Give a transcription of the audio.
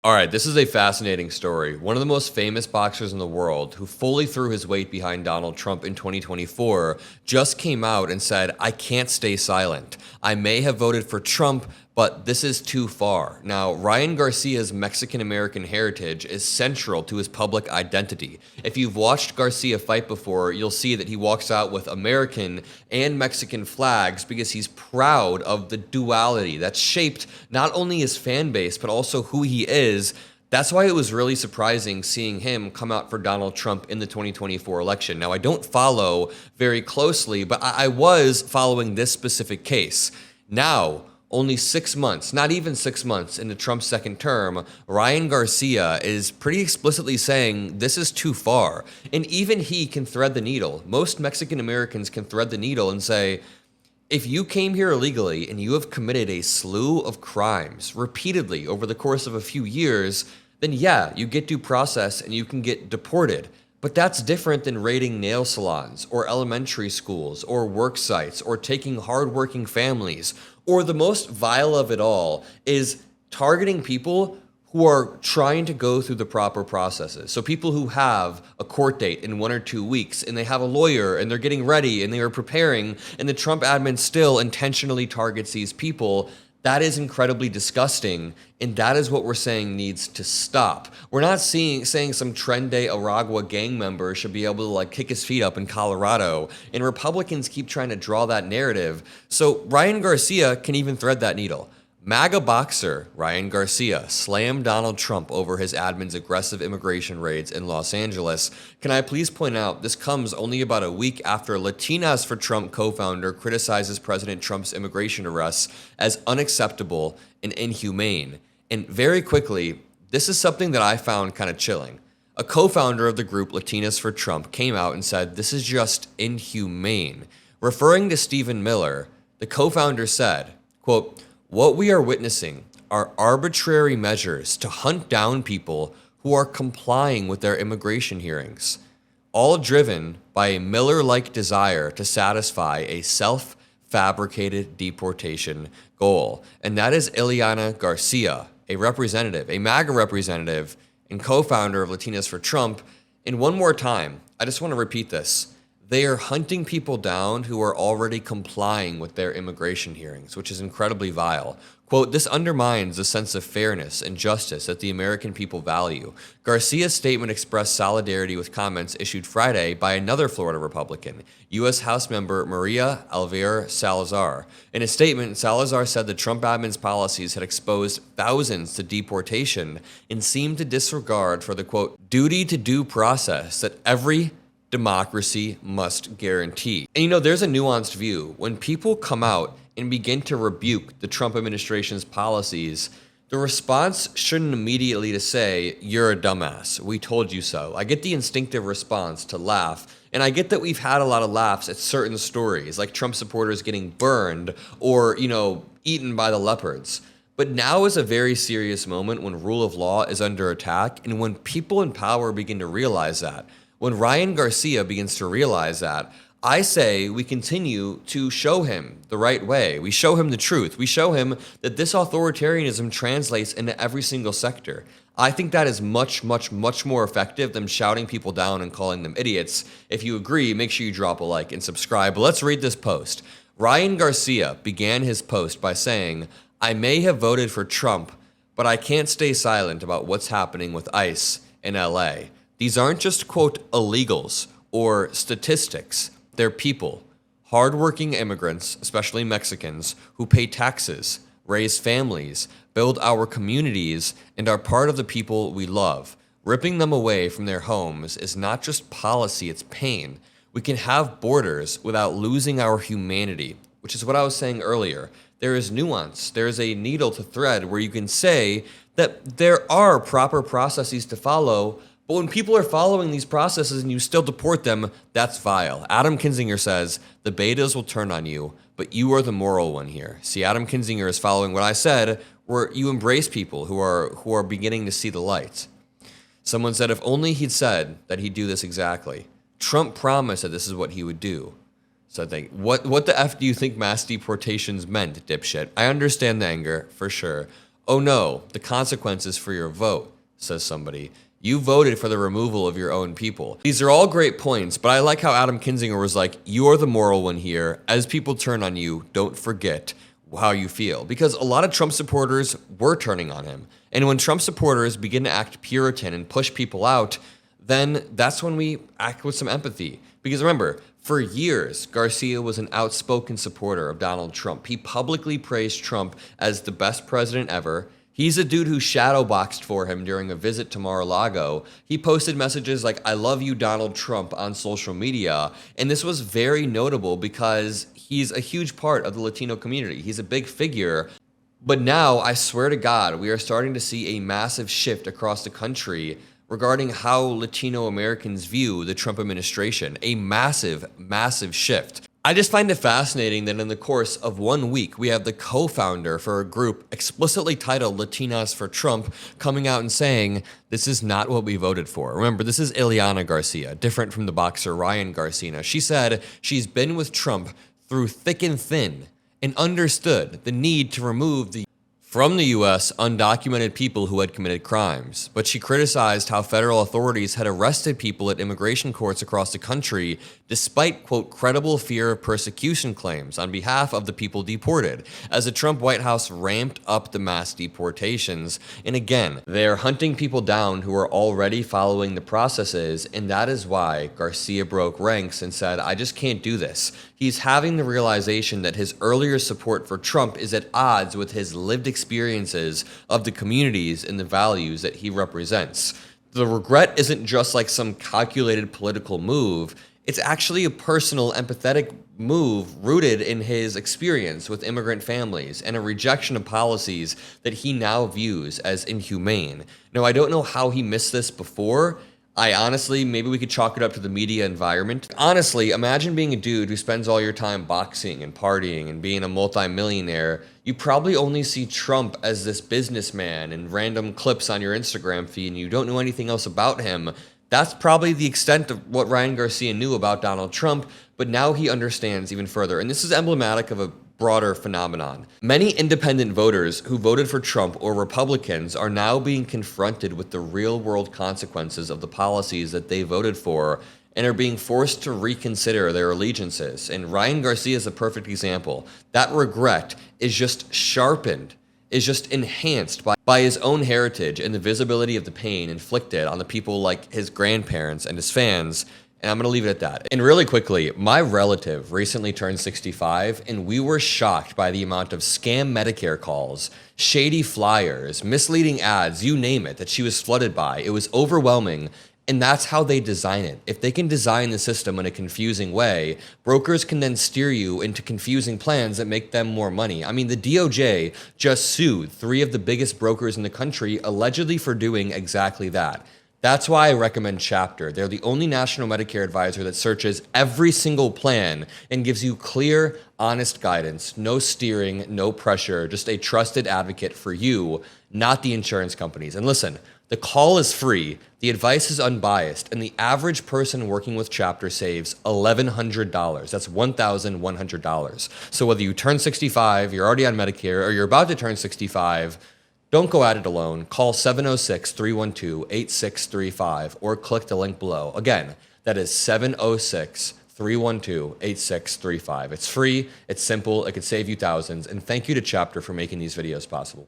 All right, this is a fascinating story. One of the most famous boxers in the world, who fully threw his weight behind Donald Trump in 2024, just came out and said, I can't stay silent. I may have voted for Trump, but this is too far. Now, Ryan Garcia's Mexican-American heritage is central to his public identity. If you've watched Garcia fight before, you'll see that he walks out with American and Mexican flags because he's proud of the duality that's shaped not only his fan base, but also who he is. That's why it was really surprising seeing him come out for Donald Trump in the 2024 election. Now, I don't follow very closely, but I was following this specific case. Now, only 6 months, not even 6 months into Trump's second term, Ryan Garcia is pretty explicitly saying this is too far. And even he can thread the needle. Most Mexican Americans can thread the needle and say, if you came here illegally and you have committed a slew of crimes repeatedly over the course of a few years, then yeah, you get due process and you can get deported. But that's different than raiding nail salons or elementary schools or work sites or taking hardworking families. Or the most vile of it all is targeting people who are trying to go through the proper processes. So people who have a court date in 1 or 2 weeks and they have a lawyer and they're getting ready and they are preparing, and the Trump admin still intentionally targets these people. That is incredibly disgusting, and that is what we're saying needs to stop. We're not saying some Trende Aragua gang member should be able to kick his feet up in Colorado, and Republicans keep trying to draw that narrative. So Ryan Garcia can even thread that needle. MAGA boxer Ryan Garcia slammed Donald Trump over his admin's aggressive immigration raids in Los Angeles. Can I please point out, this comes only about a week after Latinas for Trump co-founder criticizes President Trump's immigration arrests as unacceptable and inhumane. And very quickly, this is something that I found kind of chilling. A co-founder of the group Latinas for Trump came out and said, this is just inhumane. Referring to Stephen Miller, the co-founder said, quote, what we are witnessing are arbitrary measures to hunt down people who are complying with their immigration hearings, all driven by a Miller-like desire to satisfy a self-fabricated deportation goal. And that is Ileana Garcia, a representative, a MAGA representative and co-founder of Latinas for Trump. And one more time, I just want to repeat this. They are hunting people down who are already complying with their immigration hearings, which is incredibly vile. Quote, this undermines the sense of fairness and justice that the American people value. Garcia's statement expressed solidarity with comments issued Friday by another Florida Republican, U.S. House member Maria Elvira Salazar. In a statement, Salazar said the Trump admin's policies had exposed thousands to deportation and seemed to disregard for the, quote, duty to due process that every democracy must guarantee. And there's a nuanced view. When people come out and begin to rebuke the Trump administration's policies, the response shouldn't immediately to say, you're a dumbass, we told you so. I get the instinctive response to laugh, and I get that we've had a lot of laughs at certain stories, like Trump supporters getting burned or, eaten by the leopards. But now is a very serious moment when rule of law is under attack, and when people in power begin to realize that. When Ryan Garcia begins to realize that, I say we continue to show him the right way. We show him the truth. We show him that this authoritarianism translates into every single sector. I think that is much, much, much more effective than shouting people down and calling them idiots. If you agree, make sure you drop a like and subscribe. But let's read this post. Ryan Garcia began his post by saying, I may have voted for Trump, but I can't stay silent about what's happening with ICE in LA. These aren't just, quote, illegals or statistics. They're people, hardworking immigrants, especially Mexicans, who pay taxes, raise families, build our communities, and are part of the people we love. Ripping them away from their homes is not just policy, it's pain. We can have borders without losing our humanity, which is what I was saying earlier. There is nuance. There is a needle to thread where you can say that there are proper processes to follow. But when people are following these processes and you still deport them, that's vile. Adam Kinzinger says, the betas will turn on you, but you are the moral one here. See, Adam Kinzinger is following what I said, where you embrace people who are beginning to see the light. Someone said if only he'd said that he'd do this exactly. Trump promised that this is what he would do. So I think, what the F do you think mass deportations meant, dipshit? I understand the anger, for sure. "Oh no, the consequences for your vote," says somebody. "You voted for the removal of your own people." These are all great points, but I like how Adam Kinzinger was like, "You're the moral one here. As people turn on you, don't forget how you feel." Because a lot of Trump supporters were turning on him. And when Trump supporters begin to act Puritan and push people out, then that's when we act with some empathy. Because remember, for years, Garcia was an outspoken supporter of Donald Trump. He publicly praised Trump as the best president ever. He's a dude who shadowboxed for him during a visit to Mar-a-Lago. He posted messages like, "I love you, Donald Trump," on social media. And this was very notable because he's a huge part of the Latino community. He's a big figure. But now, I swear to God, we are starting to see a massive shift across the country regarding how Latino-Americans view the Trump administration. A massive, massive shift. I just find it fascinating that in the course of 1 week, we have the co-founder for a group explicitly titled Latinas for Trump coming out and saying, this is not what we voted for. Remember, this is Ileana Garcia, different from the boxer Ryan Garcia. She said she's been with Trump through thick and thin and understood the need to remove from the U.S. undocumented people who had committed crimes. But she criticized how federal authorities had arrested people at immigration courts across the country despite, quote, credible fear of persecution claims on behalf of the people deported, as the Trump White House ramped up the mass deportations. And again, they're hunting people down who are already following the processes, and that is why Garcia broke ranks and said, "I just can't do this." He's having the realization that his earlier support for Trump is at odds with his lived experiences of the communities and the values that he represents. The regret isn't just like some calculated political move. It's actually a personal, empathetic move rooted in his experience with immigrant families and a rejection of policies that he now views as inhumane. Now, I don't know how he missed this before. I honestly, maybe we could chalk it up to the media environment. Honestly, imagine being a dude who spends all your time boxing and partying and being a multimillionaire. You probably only see Trump as this businessman and random clips on your Instagram feed, and you don't know anything else about him. That's probably the extent of what Ryan Garcia knew about Donald Trump, but now he understands even further. And this is emblematic of a broader phenomenon. Many independent voters who voted for Trump or Republicans are now being confronted with the real-world consequences of the policies that they voted for and are being forced to reconsider their allegiances. And Ryan Garcia is a perfect example. That regret is just sharpened, is just enhanced by his own heritage and the visibility of the pain inflicted on the people like his grandparents and his fans. And I'm going to leave it at that. And really quickly, my relative recently turned 65, and we were shocked by the amount of scam Medicare calls, shady flyers, misleading ads, you name it, that she was flooded by. It was overwhelming. And that's how they design it. If they can design the system in a confusing way, brokers can then steer you into confusing plans that make them more money. I mean, the DOJ just sued 3 of the biggest brokers in the country allegedly for doing exactly that. That's why I recommend Chapter. They're the only national Medicare advisor that searches every single plan and gives you clear, honest guidance, no steering, no pressure, just a trusted advocate for you, not the insurance companies. And listen, the call is free, the advice is unbiased, and the average person working with Chapter saves $1,100. That's $1,100. So whether you turn 65, you're already on Medicare, or you're about to turn 65, don't go at it alone. Call 706-312-8635 or click the link below. Again, that is 706-312-8635. It's free, it's simple, it could save you thousands, and thank you to Chapter for making these videos possible.